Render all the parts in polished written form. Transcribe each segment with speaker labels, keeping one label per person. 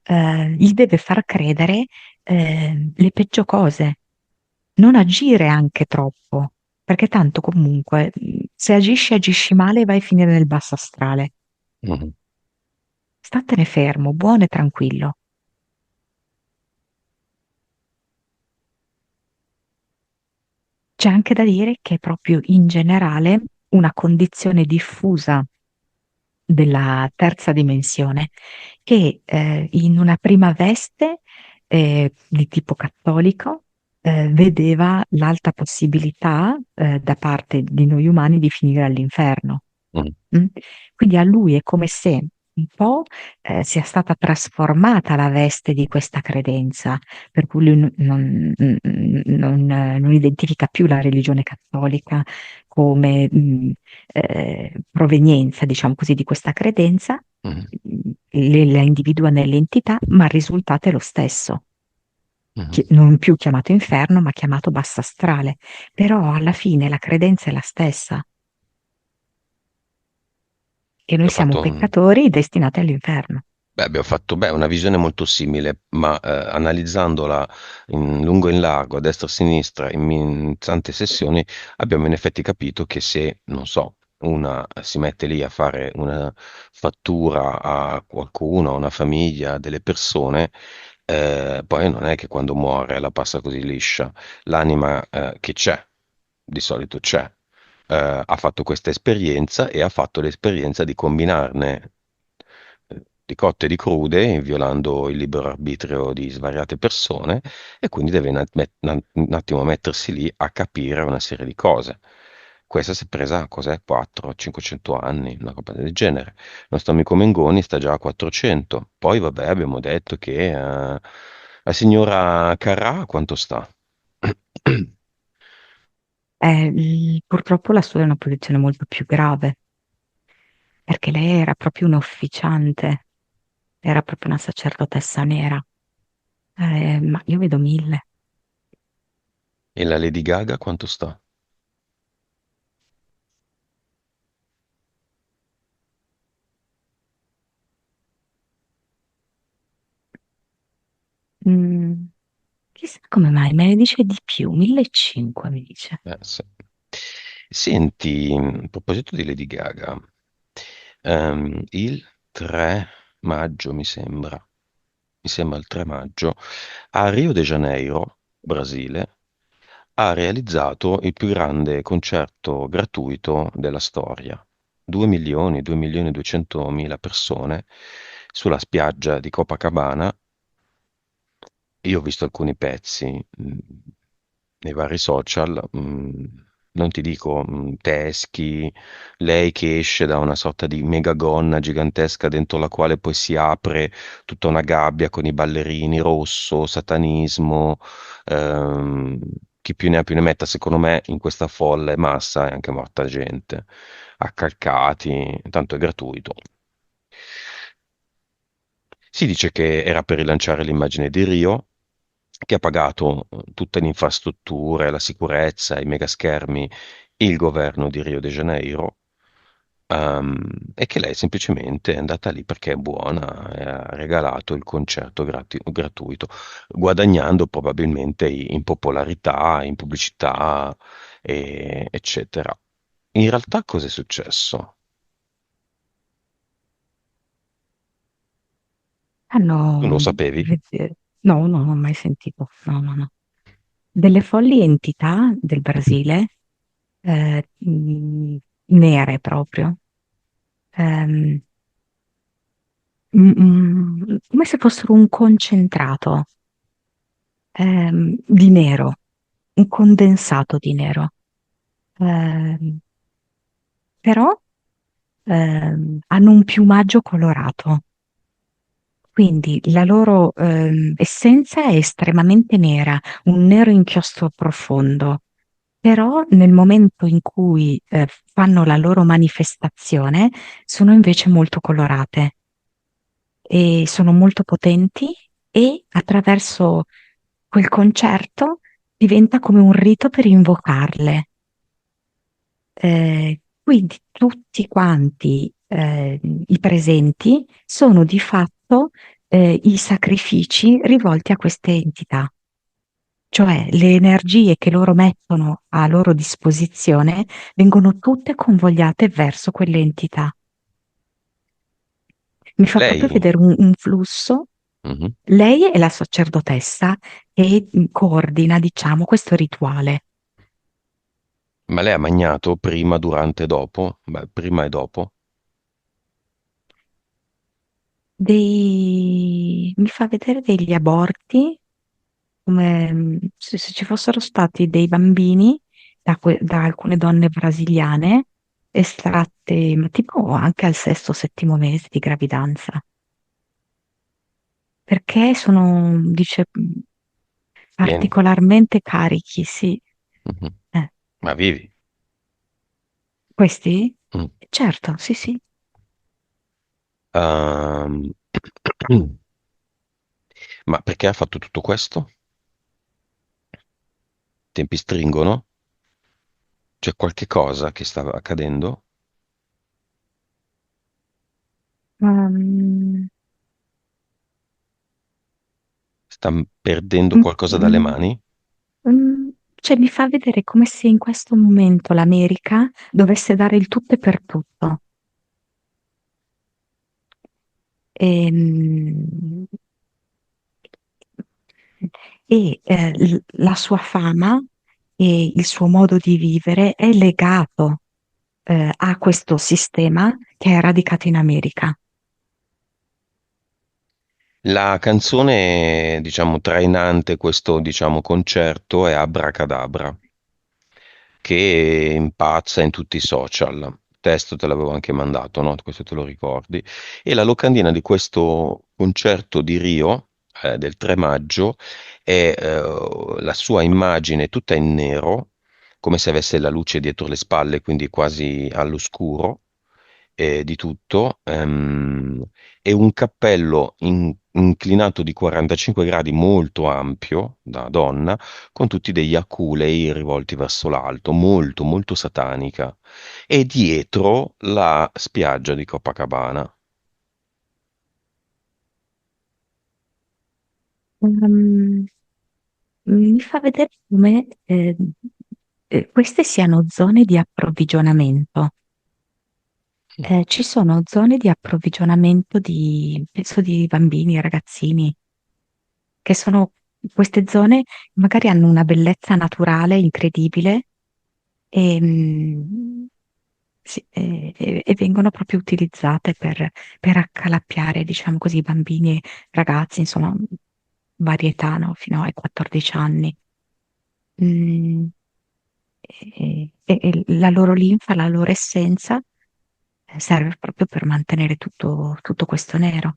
Speaker 1: gli deve far credere le peggio cose, non agire anche troppo, perché tanto comunque se agisci, agisci male e vai a finire nel basso astrale.
Speaker 2: Mhm.
Speaker 1: Statene fermo, buono e tranquillo. C'è anche da dire che proprio in generale una condizione diffusa della terza dimensione che in una prima veste di tipo cattolico vedeva l'alta possibilità da parte di noi umani di finire all'inferno.
Speaker 2: Mhm.
Speaker 1: Mm? Quindi a lui è come se un po' sia stata trasformata la veste di questa credenza, per cui lui non identifica più la religione cattolica come provenienza, diciamo così, di questa credenza,
Speaker 2: Mhm.
Speaker 1: la individua nell'entità, ma il risultato è lo stesso.
Speaker 2: Mhm.
Speaker 1: Non più chiamato inferno, ma chiamato basso astrale. Però alla fine la credenza è la stessa, che noi
Speaker 2: Ho
Speaker 1: siamo
Speaker 2: fatto,
Speaker 1: peccatori destinati all'inferno.
Speaker 2: beh, abbiamo fatto una visione molto simile, ma analizzandola in lungo e in largo, a destra e a sinistra, in tante sessioni, abbiamo in effetti capito che se, non so, una si mette lì a fare una fattura a qualcuno, a una famiglia, a delle persone, poi non è che quando muore la passa così liscia. L'anima che c'è, di solito c'è, ha fatto questa esperienza e ha fatto l'esperienza di combinarne di cotte e di crude, violando il libero arbitrio di svariate persone, e quindi deve un attimo mettersi lì a capire una serie di cose. Questa si è presa, cos'è, 400-500 anni, una roba del genere. Il nostro amico Mengoni sta già a 400. Poi, vabbè, abbiamo detto che la signora Carrà quanto sta?
Speaker 1: Purtroppo la sua è una posizione molto più grave, perché lei era proprio un'officiante, era proprio una sacerdotessa nera. Ma io vedo 1000.
Speaker 2: E la Lady Gaga quanto sta?
Speaker 1: Mm, chissà come mai, me ne dice di più, 1500 mi dice.
Speaker 2: Sì. Senti, a proposito di Lady Gaga, il 3 maggio mi sembra il 3 maggio, a Rio de Janeiro, Brasile, ha realizzato il più grande concerto gratuito della storia. 2 milioni, 2 milioni e 200 mila persone sulla spiaggia di Copacabana. Io ho visto alcuni pezzi nei vari social, non ti dico teschi, lei che esce da una sorta di megagonna gigantesca dentro la quale poi si apre tutta una gabbia con i ballerini, rosso, satanismo, ehm, chi più ne ha più ne metta. Secondo me in questa folle massa è anche morta gente, accalcati, tanto è gratuito. Si dice che era per rilanciare l'immagine di Rio, che ha pagato tutte le infrastrutture, la sicurezza, i megaschermi, il governo di Rio de Janeiro, e che lei semplicemente è andata lì perché è buona e ha regalato il concerto gratuito, guadagnando probabilmente in popolarità, in pubblicità, eccetera. In realtà cosa è successo? Tu non lo
Speaker 1: Hanno,
Speaker 2: sapevi?
Speaker 1: no, no, non ho mai sentito, no, no, no. Delle folli entità del Brasile, nere proprio, ehm, come se fossero un concentrato, di nero, un condensato di nero. Ehm, Però hanno un piumaggio colorato, quindi la loro essenza è estremamente nera, un nero inchiostro profondo, però nel momento in cui fanno la loro manifestazione sono invece molto colorate e sono molto potenti e attraverso quel concerto diventa come un rito per invocarle. Quindi tutti quanti i presenti sono di fatto i sacrifici rivolti a queste entità, cioè le energie che loro mettono a loro disposizione vengono tutte convogliate verso quelle entità. Mi fa proprio
Speaker 2: Lei,
Speaker 1: vedere un flusso.
Speaker 2: mhm.
Speaker 1: Lei è la sacerdotessa e coordina, diciamo, questo rituale.
Speaker 2: Ma lei ha magnato prima, durante e dopo? Beh, prima e dopo?
Speaker 1: Mi fa vedere degli aborti, come se ci fossero stati dei bambini da alcune donne brasiliane estratte, ma tipo anche al sesto o settimo mese di gravidanza, perché sono, dice,
Speaker 2: Pieni?
Speaker 1: particolarmente carichi, sì.
Speaker 2: Mhm.
Speaker 1: Eh,
Speaker 2: Ma vivi?
Speaker 1: questi?
Speaker 2: Mm.
Speaker 1: Certo, sì, sì.
Speaker 2: Ehm, Ma perché ha fatto tutto questo? I tempi stringono? C'è qualche cosa che sta accadendo?
Speaker 1: Mm,
Speaker 2: Sta perdendo
Speaker 1: mm,
Speaker 2: qualcosa dalle
Speaker 1: mm,
Speaker 2: mani?
Speaker 1: cioè mi fa vedere come se in questo momento l'America dovesse dare il tutto e per tutto. Ehm, la sua fama e il suo modo di vivere è legato a questo sistema che è radicato in America.
Speaker 2: La canzone, diciamo, trainante questo, diciamo, concerto è Abracadabra, che impazza in tutti i social. Il testo te l'avevo anche mandato, no? Questo te lo ricordi. E la locandina di questo concerto di Rio, del 3 maggio, è la sua immagine tutta in nero, come se avesse la luce dietro le spalle, quindi quasi all'oscuro di tutto, e un cappello inclinato di 45 gradi molto ampio, da donna, con tutti degli aculei rivolti verso l'alto, molto, molto satanica. E dietro la spiaggia di Copacabana.
Speaker 1: Ehm, Mi fa vedere come queste siano zone di approvvigionamento. Ci sono zone di approvvigionamento penso di bambini e ragazzini, che sono queste zone magari hanno una bellezza naturale incredibile e, sì, e vengono proprio utilizzate per accalappiare, diciamo così, bambini e ragazzi, insomma, varietà, no? Fino ai 14 anni. Mm, e la loro linfa, la loro essenza serve proprio per mantenere tutto questo nero.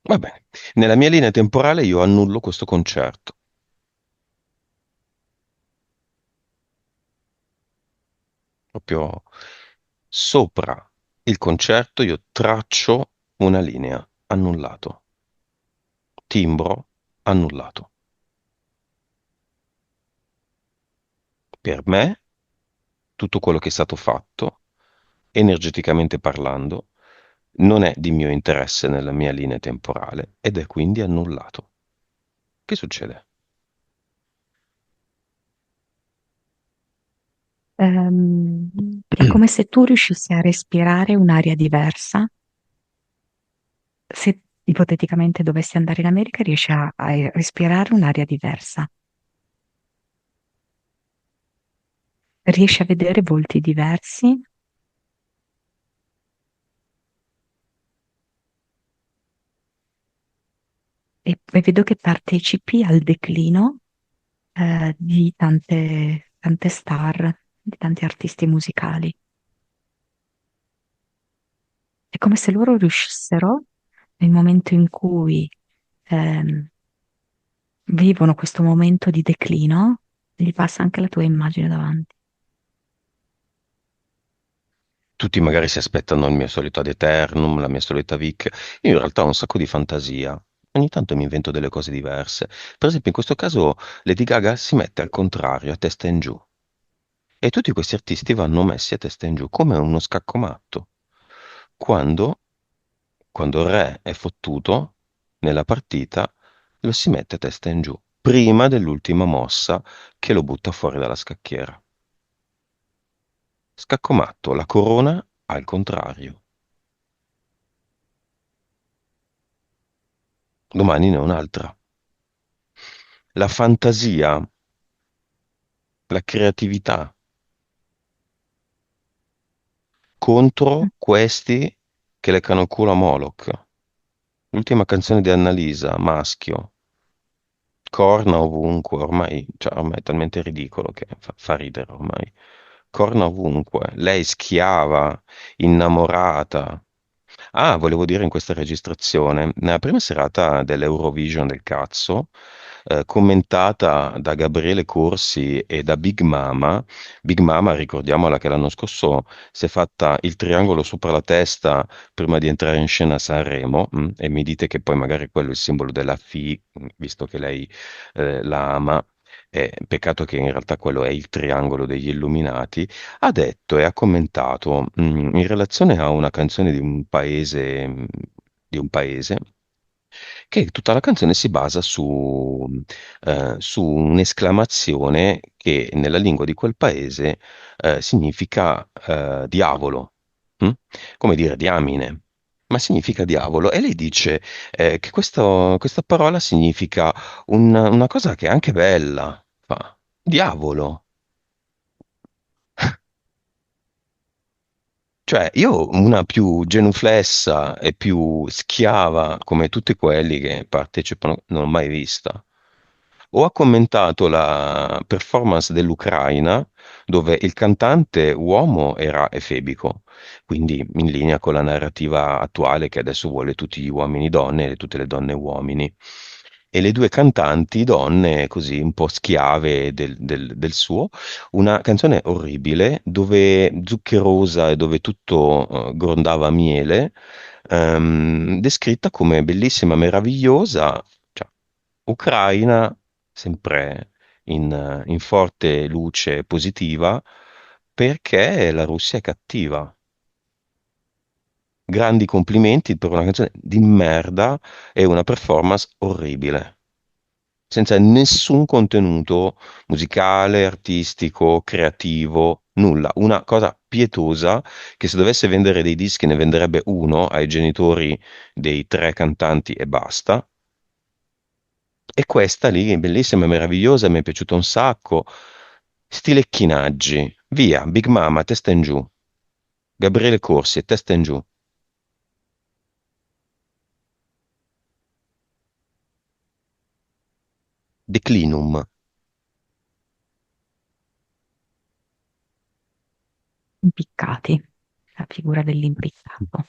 Speaker 2: Va bene. Nella mia linea temporale io annullo questo concerto. Proprio sopra il concerto io traccio una linea. Annullato. Timbro. Annullato. Per me, tutto quello che è stato fatto, energeticamente parlando, non è di mio interesse nella mia linea temporale ed è quindi annullato. Che succede?
Speaker 1: È come se tu riuscissi a respirare un'aria diversa. Se ipoteticamente dovessi andare in America, riesci a respirare un'aria diversa. Riesci a vedere volti diversi e vedo che partecipi al declino di tante star, di tanti artisti musicali. È come se loro riuscissero, nel momento in cui ehm, vivono questo momento di declino, gli passa anche la tua immagine davanti.
Speaker 2: Tutti magari si aspettano il mio solito ad eternum, la mia solita Vic. Io in realtà ho un sacco di fantasia. Ogni tanto mi invento delle cose diverse. Per esempio, in questo caso Lady Gaga si mette al contrario, a testa in giù. E tutti questi artisti vanno messi a testa in giù, come uno scaccomatto. Quando, quando il re è fottuto nella partita, lo si mette testa in giù, prima dell'ultima mossa che lo butta fuori dalla scacchiera. Scaccomatto, la corona al contrario. Domani ne ho un'altra. La fantasia, la creatività contro questi che leccano il culo a Moloch. L'ultima canzone di Annalisa, Maschio, corna ovunque, ormai, cioè, ormai è talmente ridicolo che fa ridere ormai. Corna ovunque, lei schiava, innamorata. Ah, volevo dire in questa registrazione, nella prima serata dell'Eurovision del cazzo, commentata da Gabriele Corsi e da Big Mama, ricordiamola che l'anno scorso si è fatta il triangolo sopra la testa prima di entrare in scena a Sanremo, e mi dite che poi magari quello è il simbolo della FI, visto che lei la ama. Peccato che in realtà quello è il triangolo degli Illuminati, ha detto e ha commentato in relazione a una canzone di un paese, che tutta la canzone si basa su un'esclamazione che nella lingua di quel paese significa diavolo, mm? Come dire diamine, ma significa diavolo. E lei dice che questa parola significa una cosa che è anche bella, fa, diavolo. Cioè, io una più genuflessa e più schiava come tutti quelli che partecipano non l'ho mai vista. Ho commentato la performance dell'Ucraina, dove il cantante uomo era efebico, quindi in linea con la narrativa attuale che adesso vuole tutti gli uomini donne e tutte le donne uomini. E le due cantanti donne, così un po' schiave del suo, una canzone orribile, dove zuccherosa e dove tutto grondava miele, descritta come bellissima, meravigliosa, cioè, Ucraina, sempre in forte luce positiva, perché la Russia è cattiva. Grandi complimenti per una canzone di merda e una performance orribile, senza nessun contenuto musicale, artistico, creativo, nulla. Una cosa pietosa che se dovesse vendere dei dischi ne venderebbe uno ai genitori dei tre cantanti e basta. E questa lì è bellissima, è meravigliosa, mi è piaciuta un sacco. Stilecchinaggi, via, Big Mama, testa in giù. Gabriele Corsi, testa in giù. Declinum.
Speaker 1: Impiccati, la figura dell'impiccato.